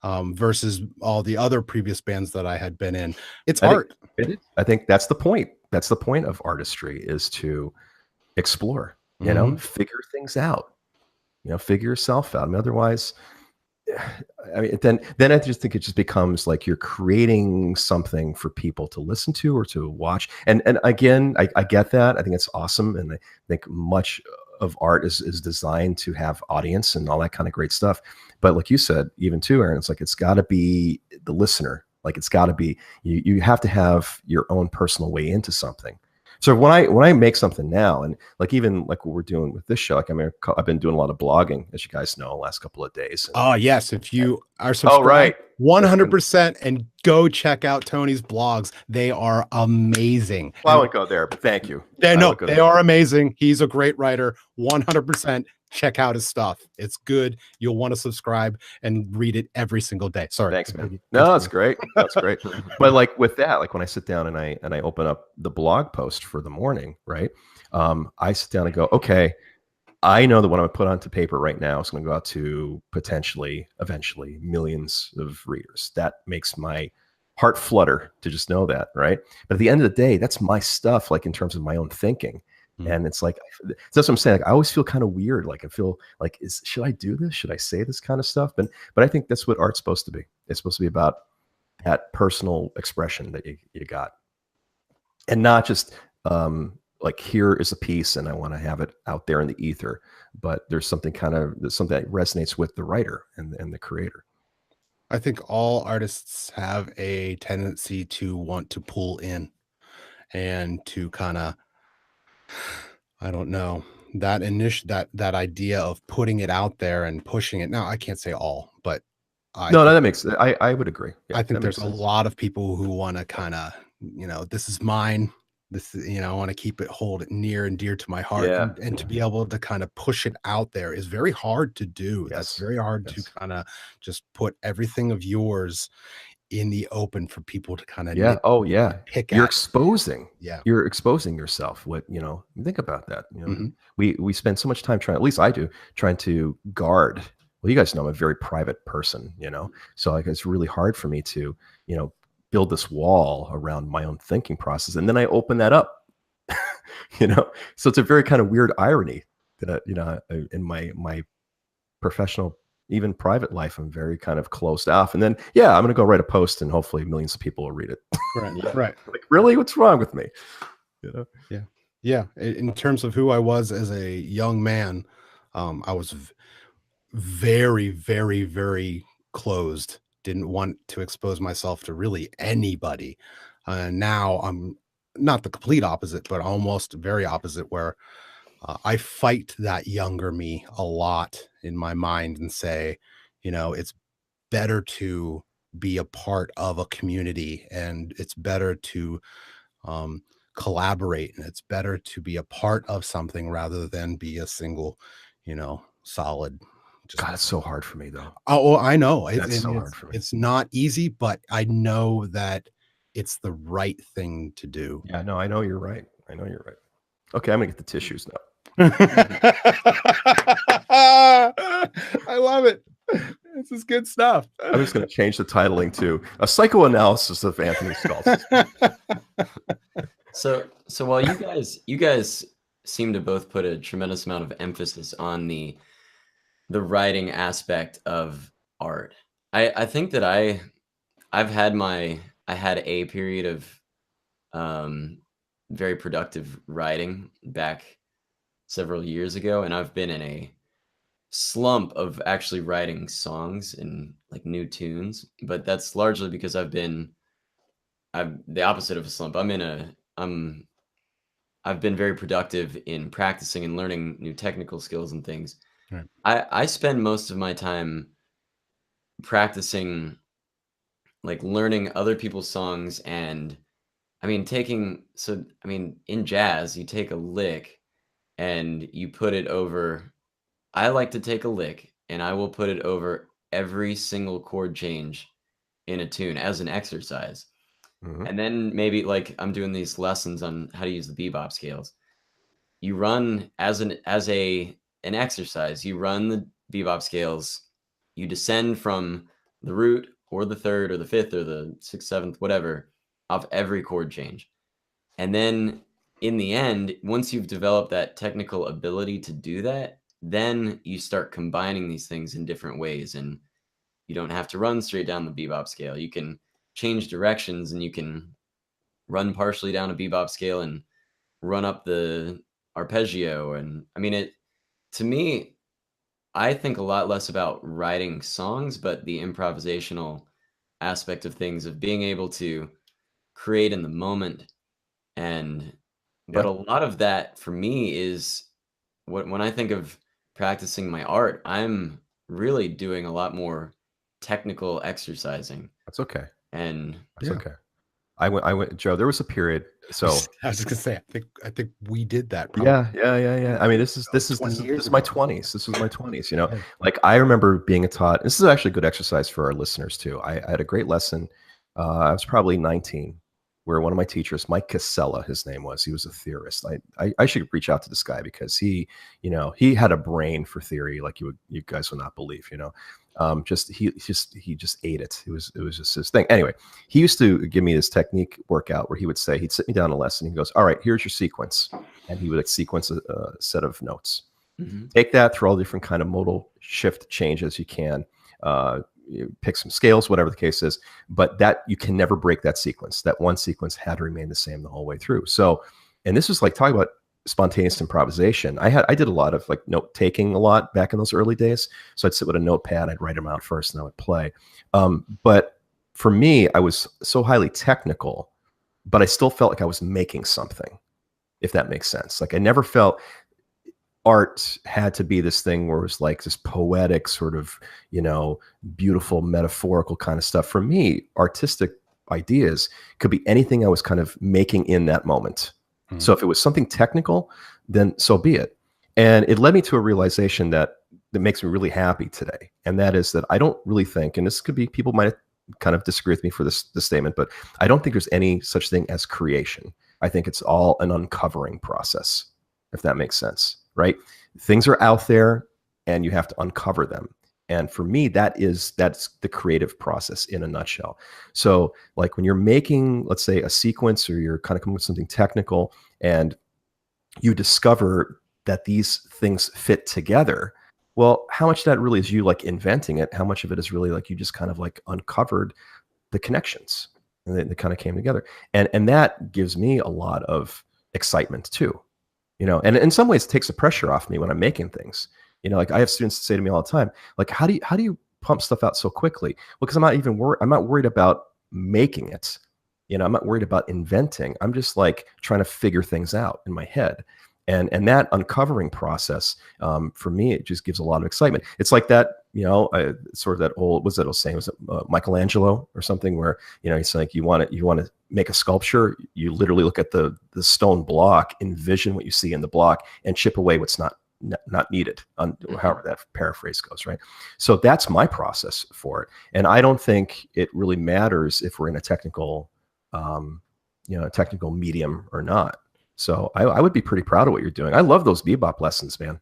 Versus all the other previous bands that I had been in. It's art. I think that's the point. That's the point of artistry, is to explore, figure things out, figure yourself out. I mean, otherwise, then I just think it just becomes like you're creating something for people to listen to or to watch. And again, I get that. I think it's awesome. And I think much of art is designed to have audience and all that kind of great stuff. But like you said, even too, Aaron, it's like, it's got to be the listener. Like, it's got to be, you have to have your own personal way into something. So when I make something now, and like even like what we're doing with this show, like I've been doing a lot of blogging, as you guys know, the last couple of days. Oh yes, if you are subscribed, 100%, and go check out Tony's blogs. They are amazing. Well, I wouldn't go there, but thank you. They are amazing. He's a great writer. 100%. Check out his stuff. It's good. You'll want to subscribe and read it every single day. Sorry. Thanks, man. No, that's great. That's great. But like with that, like when I sit down and I open up the blog post for the morning, right? I sit down and go, okay, I know that what I'm going to put onto paper right now is going to go out to potentially, eventually, millions of readers. That makes my heart flutter to just know that, right? But at the end of the day, that's my stuff, like in terms of my own thinking. And it's like, that's what I'm saying. Like, I always feel kind of weird. Like, I feel like, should I do this? Should I say this kind of stuff? But I think that's what art's supposed to be. It's supposed to be about that personal expression that you got, and not just like here is a piece and I want to have it out there in the ether, but there's something that resonates with the writer and the creator. I think all artists have a tendency to want to pull in and to kind of, I don't know, that idea of putting it out there and pushing it. Now, I can't say all, but no, that makes I would agree. Yeah, I think there's a lot of people who want to kind of, this is mine. This is, I want to hold it near and dear to my heart. And to be able to kind of push it out there is very hard to do. Yes. That's very hard to kind of just put everything of yours in the open for people to kind of pick you're at. Exposing. Yeah. You're exposing yourself. What, think about that. We spend so much time at least I do, trying to guard. Well, you guys know I'm a very private person, so like it's really hard for me to, build this wall around my own thinking process. And then I open that up, so it's a very kind of weird irony that, in my professional, even private life, I'm very kind of closed off. And then, I'm going to go write a post and hopefully millions of people will read it. Right. Like, really, what's wrong with me? Yeah. In terms of who I was as a young man, I was very, very, very closed. Didn't want to expose myself to really anybody. Now I'm not the complete opposite, but almost very opposite, where I fight that younger me a lot in my mind and say, it's better to be a part of a community, and it's better to collaborate, and it's better to be a part of something rather than be a single, solid. God, it's so hard for me though. Oh, I know. It's so hard for me. It's not easy, but I know that it's the right thing to do. Yeah, no, I know you're right. Okay, I'm gonna get the tissues now. I love it. This is good stuff. I'm just gonna change the titling to A Psychoanalysis of Anthony Sculptus. So while you guys seem to both put a tremendous amount of emphasis on the writing aspect of art, I think that I had a period of very productive writing back several years ago, and I've been in a slump of actually writing songs and like new tunes, but that's largely because I'm the opposite of a slump. I've been very productive in practicing and learning new technical skills and things. Right. I spend most of my time practicing, like learning other people's songs. And in jazz, you take a lick and you put it over. I like to take a lick and I will put it over every single chord change in a tune as an exercise. Mm-hmm. And then maybe like I'm doing these lessons on how to use the bebop scales. You run as an exercise, you run the bebop scales, you descend from the root or the third or the fifth or the sixth, seventh, whatever, of every chord change. And then in the end, once you've developed that technical ability to do that, then you start combining these things in different ways. And you don't have to run straight down the bebop scale. You can change directions and you can run partially down a bebop scale and run up the arpeggio. And to me, I think a lot less about writing songs, but the improvisational aspect of things, of being able to create in the moment. But a lot of that for me is when I think of practicing my art, I'm really doing a lot more technical exercising. That's okay. And that's okay. I went, Joe, there was a period. So I was just gonna say, I think we did that. Probably. Yeah. This is my 20s. This was my 20s, like I remember being taught, this is actually a good exercise for our listeners too. I had a great lesson. I was probably 19, where one of my teachers, Mike Casella, his name was, he was a theorist. I should reach out to this guy because he had a brain for theory like you guys would not believe, he just ate it. It was just his thing. Anyway, he used to give me this technique workout where he'd sit me down a lesson. He goes, all right, here's your sequence. And he would sequence a set of notes. Mm-hmm. Take that through all different kind of modal shift changes you can. You pick some scales, whatever the case is, but that you can never break that sequence. That one sequence had to remain the same the whole way through. So And this was like talking about spontaneous improvisation. I did a lot of like note taking a lot back in those early days. So I'd sit with a notepad, I'd write them out first, and I would play. But for me, I was so highly technical, but I still felt like I was making something, if that makes sense. Like I never felt art had to be this thing where it was like this poetic sort of, beautiful metaphorical kind of stuff. For me, artistic ideas could be anything I was kind of making in that moment. So if it was something technical, then so be it. And it led me to a realization that makes me really happy today. And that is that I don't really think, and this could be, people might kind of disagree with me for this statement, but I don't think there's any such thing as creation. I think it's all an uncovering process, if that makes sense, right? Things are out there and you have to uncover them. And for me, that's the creative process in a nutshell. So like when you're making, let's say, a sequence, or you're kind of coming with something technical and you discover that these things fit together, well, how much of that really is you like inventing it? How much of it is really like you just kind of like uncovered the connections and they kind of came together? And that gives me a lot of excitement too, and in some ways it takes the pressure off me when I'm making things. Like I have students say to me all the time, like, how do you pump stuff out so quickly? Well, because I'm not even worried. I'm not worried about making it. I'm not worried about inventing. I'm just like trying to figure things out in my head. And that uncovering process, for me, it just gives a lot of excitement. It's like that, sort of that old, what's that old saying? Was it Michelangelo or something, where, he's like, you want to make a sculpture, you literally look at the stone block, envision what you see in the block, and chip away what's not needed, however that paraphrase goes, right? So that's my process for it. And I don't think it really matters if we're in a technical, technical medium or not. So I would be pretty proud of what you're doing. I love those bebop lessons, man.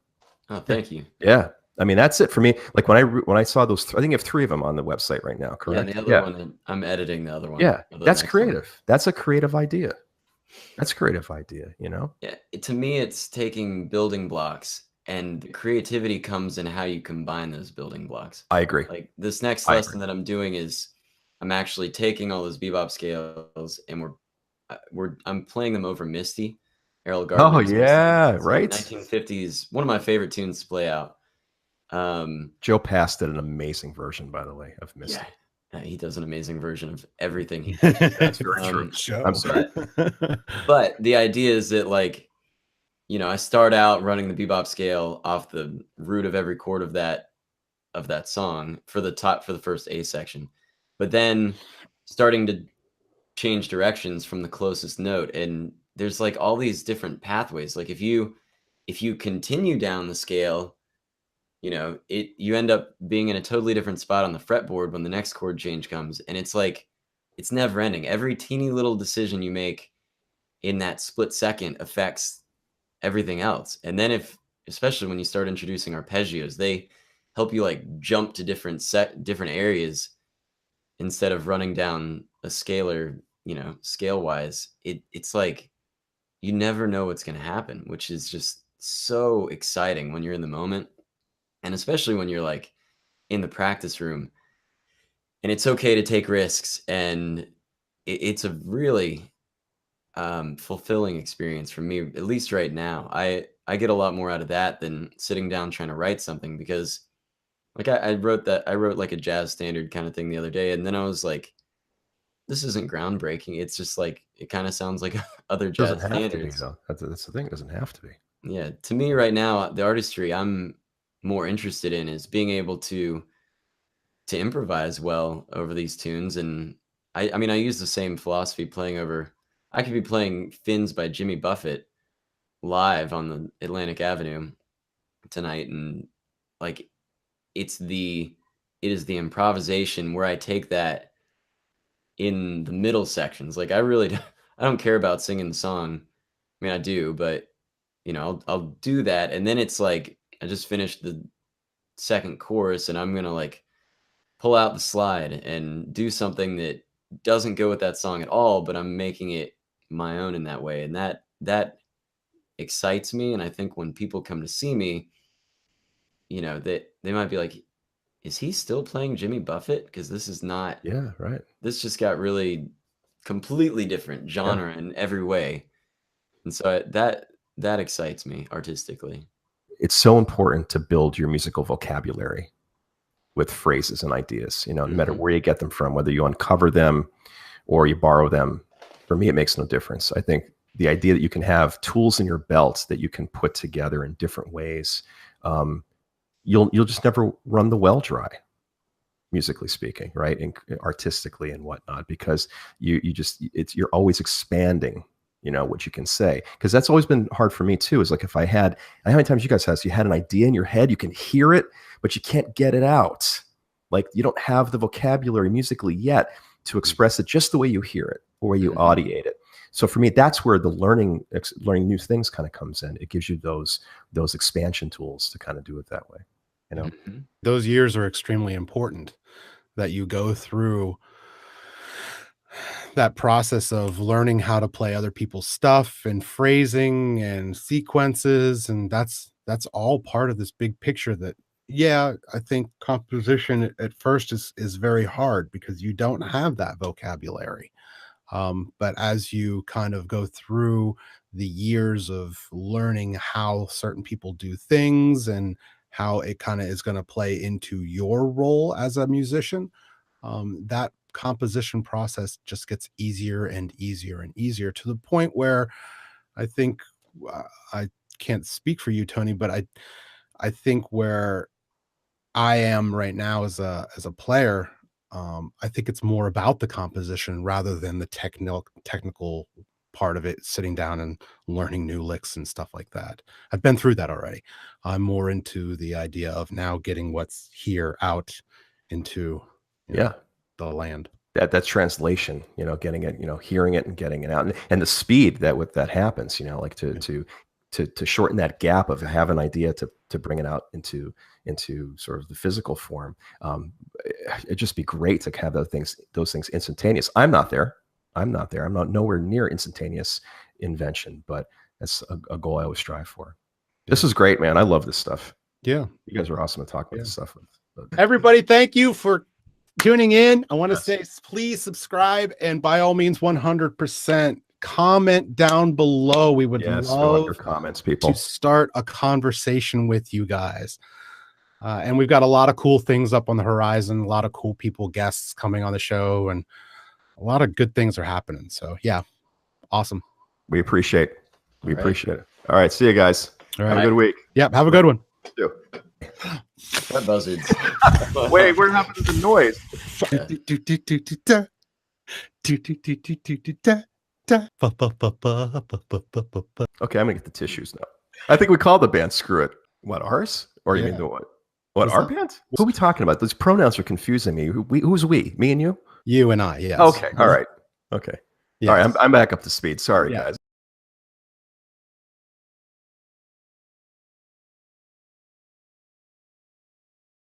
Oh, thank you. Yeah. I mean, that's it for me. Like when I saw those, I think you have 3 of them on the website right now, correct? Yeah, and the other one, I'm editing the other one. Yeah, that's creative. One. That's a creative idea. That's a creative idea, Yeah, to me, it's taking building blocks, and the creativity comes in how you combine those building blocks. I agree. Like this next lesson that I'm doing is I'm actually taking all those bebop scales and I'm playing them over Misty. Errol Gardner's. Oh yeah, right. 1950s, one of my favorite tunes to play out. Joe Pass did an amazing version, by the way, of Misty. Yeah, he does an amazing version of everything. That's very true. I'm sorry. But the idea is that, like, I start out running the bebop scale off the root of every chord of that song for the first A section, but then starting to change directions from the closest note, and there's like all these different pathways. Like if you continue down the scale, you end up being in a totally different spot on the fretboard when the next chord change comes, and it's like it's never ending. Every teeny little decision you make in that split second affects everything else. And then especially when you start introducing arpeggios, they help you like jump to different areas instead of running down a scalar, scale wise. It's like you never know what's going to happen, which is just so exciting when you're in the moment, and especially when you're like in the practice room. And it's okay to take risks, and it's a really fulfilling experience for me, at least right now. I get a lot more out of that than sitting down trying to write something, because like I wrote like a jazz standard kind of thing the other day, and then I was like, this isn't groundbreaking. It's just like it kind of sounds like other jazz standards. Though. That's the thing. It doesn't have to be. Yeah, to me right now, the artistry I'm more interested in is being able to improvise well over these tunes. And I mean, I use the same philosophy playing over. I could be playing Fins by Jimmy Buffett live on the Atlantic Avenue tonight, and like it is the improvisation where I take that in the middle sections. Like I don't care about singing the song. I mean, I do, but I'll do that, and then it's like I just finished the second chorus, and I'm gonna like pull out the slide and do something that doesn't go with that song at all, but I'm making it my own in that way, and that excites me. And I think when people come to see me, that they might be like, is he still playing Jimmy Buffett? Because this is not. Yeah, right. This just got really completely different genre in every way. And so that excites me artistically. It's so important to build your musical vocabulary with phrases and ideas, no matter where you get them from, whether you uncover them or you borrow them. For me, it makes no difference. I think the idea that you can have tools in your belt that you can put together in different ways, you'll just never run the well dry, musically speaking, right? And artistically and whatnot, because you're always expanding, what you can say. Because that's always been hard for me too, is like, how many times you guys you had an idea in your head, you can hear it, but you can't get it out. Like, you don't have the vocabulary musically yet to express it just the way you hear it or way you audiate it. So for me, that's where the learning new things kind of comes in. It gives you those expansion tools to kind of do it that way. Those years are extremely important, that you go through that process of learning how to play other people's stuff and phrasing and sequences. And that's all part of this big picture that, I think composition at first is very hard because you don't have that vocabulary. But as you kind of go through the years of learning how certain people do things and how it kind of is going to play into your role as a musician, that composition process just gets easier and easier and easier, to the point where I think, I can't speak for you, Tony, but I think where I am right now as a player, I think it's more about the composition rather than the technical part of it, sitting down and learning new licks and stuff like that. I've been through that already. I'm more into the idea of now getting what's here out into the land. That's translation, getting it, hearing it and getting it out, and the speed that happens, like to shorten that gap of have an idea to bring it out into sort of the physical form. It'd just be great to have those things instantaneous. I'm not there. I'm not nowhere near instantaneous invention, but that's a goal I always strive for. This is great, man. I love this stuff. Yeah. You guys are awesome to talk about this stuff with. Everybody, thank you for tuning in. I want to say, please subscribe, and by all means, 100% comment down below. We would love your comments, people, to start a conversation with you guys. And we've got a lot of cool things up on the horizon, a lot of cool people, guests coming on the show, and a lot of good things are happening. So awesome. We appreciate it. All right. See you guys. All right. Have a good week. Yep. Have a good one. What buzzards? Wait, we're having the noise. Okay, I'm gonna get the tissues now. I think we call the band Screw It. What, ours? Or you mean the what? What, our band? What are we talking about? Those pronouns are confusing me. Who's we? Me and you? You and I, yes. Okay, all right. Okay. Yeah. All right, I'm back up to speed. Sorry, guys.